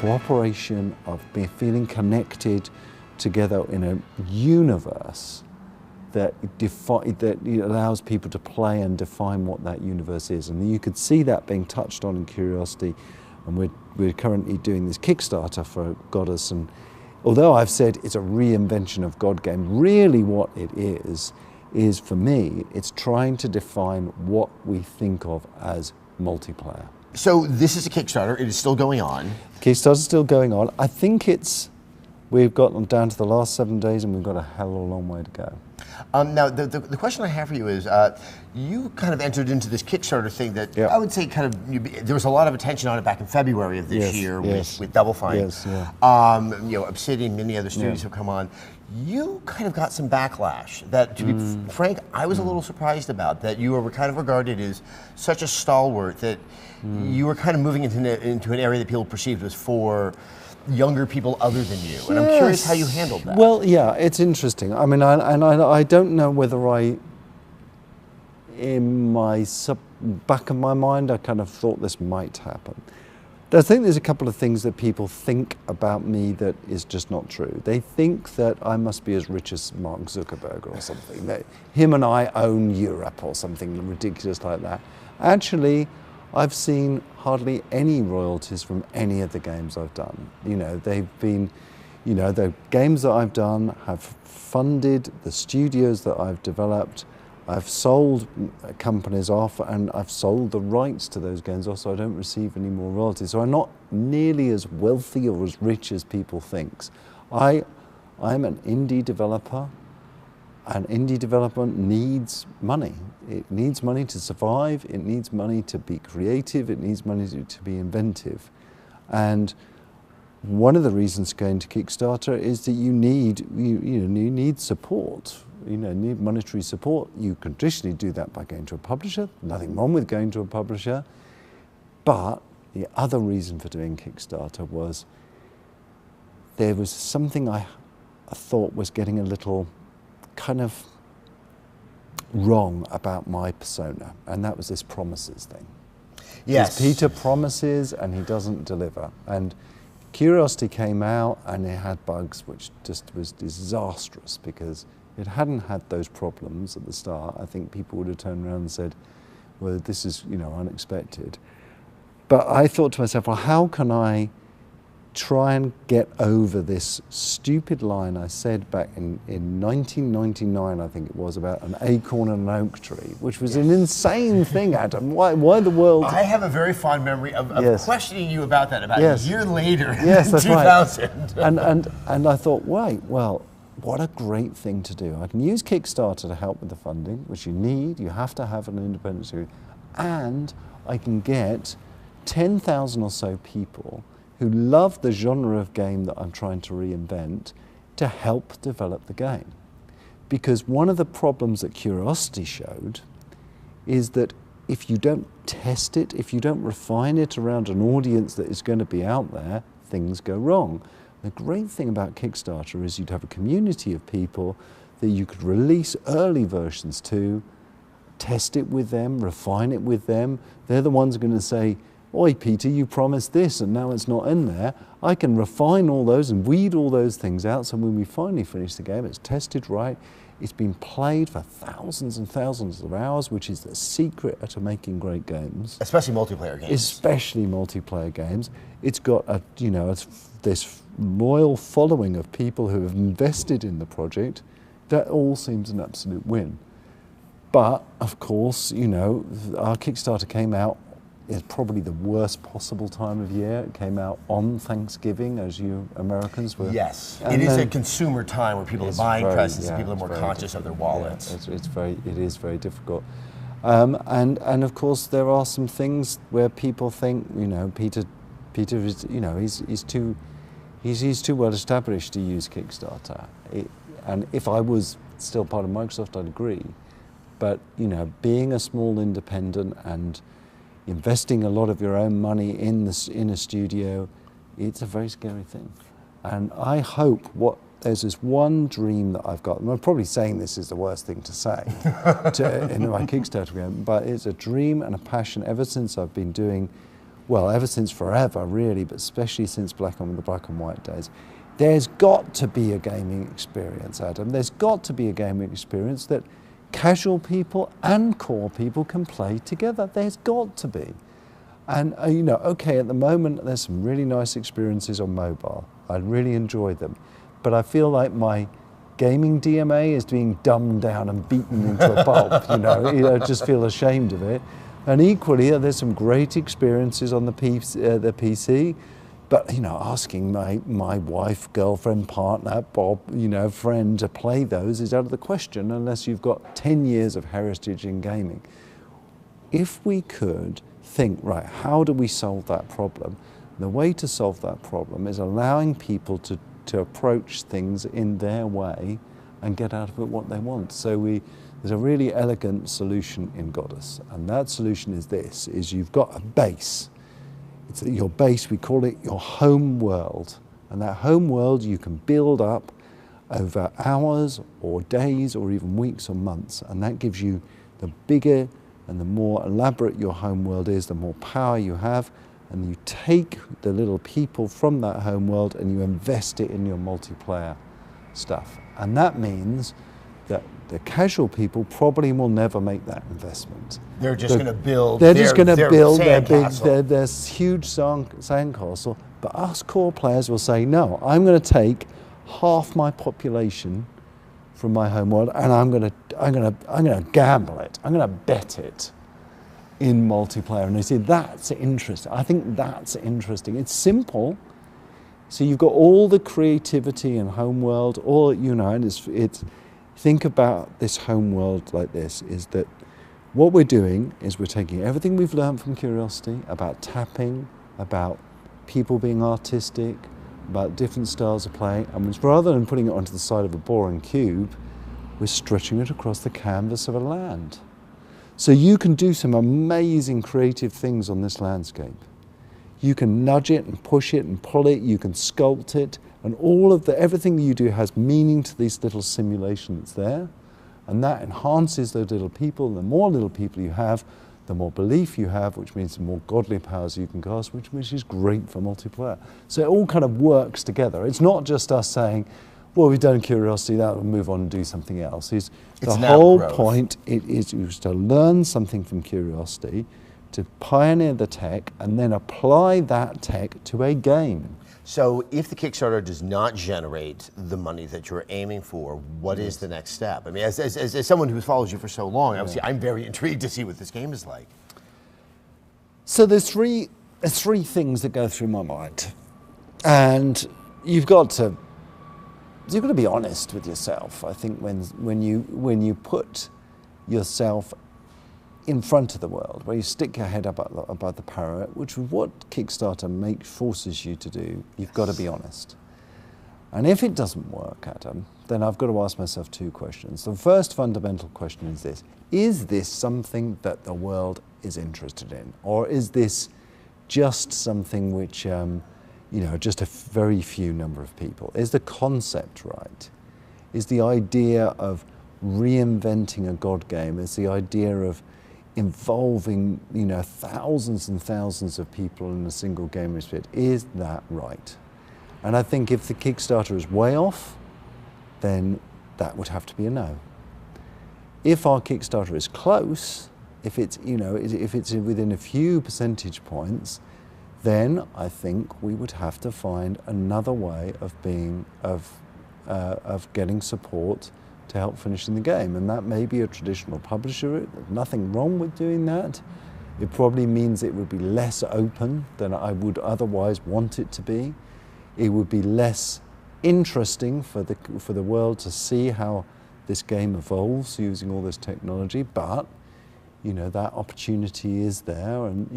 cooperation, of feeling connected together in a universe that allows people to play and define what that universe is. And you could see that being touched on in Curiosity, and we're currently doing this Kickstarter for Goddess. And although I've said it's a reinvention of God game, really what it is for me, it's trying to define what we think of as multiplayer. So this is a Kickstarter, it is still going on. Kickstarter's still going on. I think we've gotten down to the last 7 days and we've got a hell of a long way to go. Now, the question I have for you is, you kind of entered into this Kickstarter thing that I would say there was a lot of attention on it back in February of this year with Double Fine. Yes, yeah. You know, Obsidian, many other studios have come on. You kind of got some backlash that, to be frank, I was a little surprised about, that you were kind of regarded as such a stalwart, that you were kind of moving into an area that people perceived was for younger people other than you, and I'm curious how you handled that. Well, yeah, it's interesting. I mean, I don't know whether in my back of my mind, I kind of thought this might happen. I think there's a couple of things that people think about me that is just not true. They think that I must be as rich as Mark Zuckerberg or something, that him and I own Europe or something ridiculous like that. Actually, I've seen hardly any royalties from any of the games I've done. You know, they've been, you know, the games that I've done have funded the studios that I've developed. I've sold companies off and I've sold the rights to those games off, so I don't receive any more royalties. So I'm not nearly as wealthy or as rich as people think. I'm an indie developer, and indie development needs money. It needs money to survive, it needs money to be creative, it needs money to be inventive. And one of the reasons going to Kickstarter is that you need support. You know, need monetary support. You can traditionally do that by going to a publisher. Nothing wrong with going to a publisher. But the other reason for doing Kickstarter was there was something I thought was getting a little kind of wrong about my persona, and that was this promises thing. Yes. Peter promises and he doesn't deliver. And Curiosity came out and it had bugs, which just was disastrous, because if it hadn't had those problems at the start, I think people would have turned around and said, well, this is, you know, unexpected. But I thought to myself, well, how can I try and get over this stupid line I said back in 1999, I think it was, about an acorn and an oak tree, which was an insane thing, Adam. Why the world? I have a very fond memory of questioning you about that about a year later, yes, that's 2000. Right. And I thought, right, well, what a great thing to do. I can use Kickstarter to help with the funding, which you need. You have to have an independent studio. And I can get 10,000 or so people who love the genre of game that I'm trying to reinvent to help develop the game. Because one of the problems that Curiosity showed is that if you don't test it, if you don't refine it around an audience that is going to be out there, things go wrong. The great thing about Kickstarter is you'd have a community of people that you could release early versions to, test it with them, refine it with them. They're the ones going to say, oi, Peter, you promised this and now it's not in there. I can refine all those and weed all those things out, so when we finally finish the game, it's tested right. It's been played for thousands and thousands of hours, which is the secret to making great games. Especially multiplayer games. Especially multiplayer games. It's got a, you know, this loyal following of people who have invested in the project. That all seems an absolute win. But of course, you know, our Kickstarter came out is probably the worst possible time of year. It came out on Thanksgiving, as you Americans were. Yes, it is a consumer time where people are buying presents and people are more conscious of their wallets. Yeah, it is very difficult. And of course there are some things where people think, you know, Peter is, you know, he's too well established to use Kickstarter. And if I was still part of Microsoft, I'd agree. But, you know, being a small independent and investing a lot of your own money in a studio, it's a very scary thing. And I hope there's this one dream that I've got, and I'm probably saying this is the worst thing to say in my Kickstarter game, but it's a dream and a passion ever since I've been doing well, ever since forever, really, but especially since the black and white days, there's got to be a gaming experience, Adam. There's got to be a gaming experience that casual people and core people can play together. There's got to be. And, you know, okay, at the moment, there's some really nice experiences on mobile. I really enjoy them. But I feel like my gaming DMA is being dumbed down and beaten into a pulp, you know. I just feel ashamed of it. And equally, there's some great experiences on the PC. But, you know, asking my wife, girlfriend, partner, Bob, you know, friend to play those is out of the question unless you've got 10 years of heritage in gaming. If we could think, right, how do we solve that problem? The way to solve that problem is allowing people to approach things in their way and get out of it what they want. So there's a really elegant solution in Goddess, and that solution is this, is you've got a base. It's your base, we call it your home world. And that home world you can build up over hours or days or even weeks or months. And that gives you the bigger and the more elaborate your home world is, the more power you have. And you take the little people from that home world and you invest it in your multiplayer stuff. And that means that the casual people probably will never make that investment. They're just going to build. They're just going to build their huge sandcastle. But us core players will say, no, I'm going to take half my population from my home world, and I'm going to gamble it. I'm going to bet it in multiplayer. And you see, that's interesting. I think that's interesting. It's simple. So you've got all the creativity and home world, all, you know, and it's. Think about this home world like this, is that what we're doing is we're taking everything we've learned from Curiosity about tapping, about people being artistic, about different styles of play, and rather than putting it onto the side of a boring cube, we're stretching it across the canvas of a land. So you can do some amazing creative things on this landscape. You can nudge it and push it and pull it, you can sculpt it, and everything that you do has meaning to this little simulation that's there, and that enhances those little people. The more little people you have, the more belief you have, which means the more godly powers you can cast, which is great for multiplayer. So it all kind of works together. It's not just us saying, well, we've done Curiosity, that will move on and do something else. The whole point is to learn something from Curiosity, to pioneer the tech, and then apply that tech to a game. So if the Kickstarter does not generate the money that you're aiming for, what is the next step? I mean, as someone who follows you for so long, obviously I'm very intrigued to see what this game is like. So there's three things that go through my mind. And you've got to be honest with yourself. I think when you put yourself in front of the world, where you stick your head up above the parapet, which is what Kickstarter forces you to do, you've got to be honest. And if it doesn't work, Adam, then I've got to ask myself two questions. The first fundamental question is this: is this something that the world is interested in? Or is this just something which, just a very few number of people? Is the concept right? Is the idea of reinventing a God game, is the idea of involving, thousands and thousands of people in a single game experience, is that right? And I think if the Kickstarter is way off, then that would have to be a no. If our Kickstarter is close, if it's within a few percentage points, then I think we would have to find another way of getting support to help finishing the game, and that may be a traditional publisher. There's nothing wrong with doing that. It probably means it would be less open than I would otherwise want it to be. It would be less interesting for the world to see how this game evolves using all this technology, but that opportunity is there, and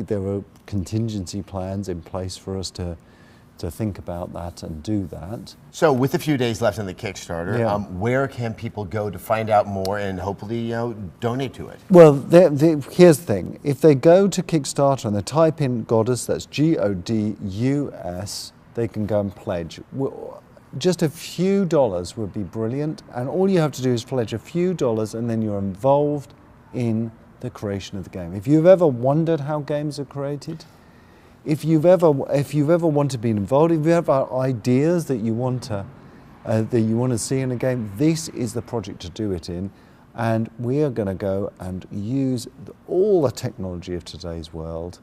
there are contingency plans in place for us to think about that and do that. So with a few days left on the Kickstarter, where can people go to find out more and hopefully donate to it? Well, here's the thing. If they go to Kickstarter and they type in Goddess, that's Godus, they can go and pledge. Just a few dollars would be brilliant, and all you have to do is pledge a few dollars, and then you're involved in the creation of the game. If you've ever wondered how games are created, if you've ever wanted to be involved, if you have ideas that you want to see in a game, this is the project to do it in. And we are going to go and use all the technology of today's world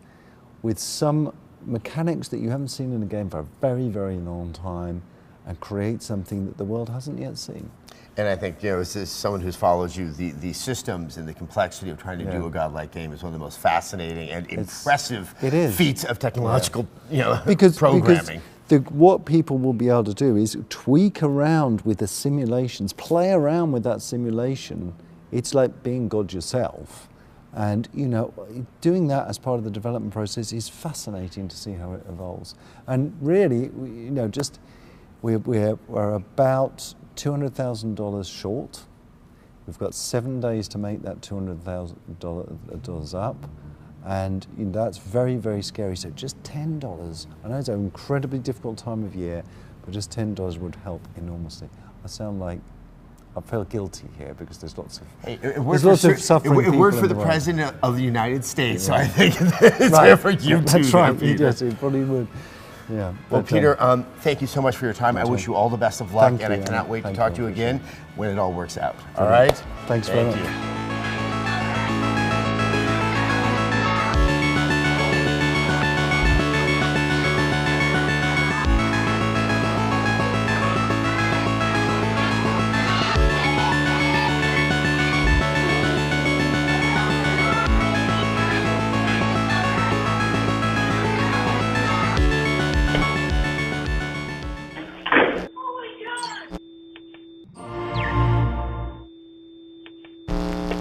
with some mechanics that you haven't seen in a game for a very, very long time, and create something that the world hasn't yet seen. And I think, as someone who's followed you, the systems and the complexity of trying to do a godlike game is one of the most fascinating and impressive feats of technological programming. Because what people will be able to do is tweak around with the simulations, play around with that simulation. It's like being God yourself. And doing that as part of the development process is fascinating to see how it evolves. And really, we're about $200,000 short. We've got 7 days to make that $200,000 up, and that's very, very scary. So just $10. I know it's an incredibly difficult time of year, but just $10 would help enormously. I feel guilty here because there's lots of suffering people. It worked for the President of the United States, so I think it's there for you too. That's right. Yes, it probably would. Yeah. Well, Peter, thank you so much for your time. I wish you all the best of luck, and I cannot wait to talk to you again when it all works out. All right? Thanks very much.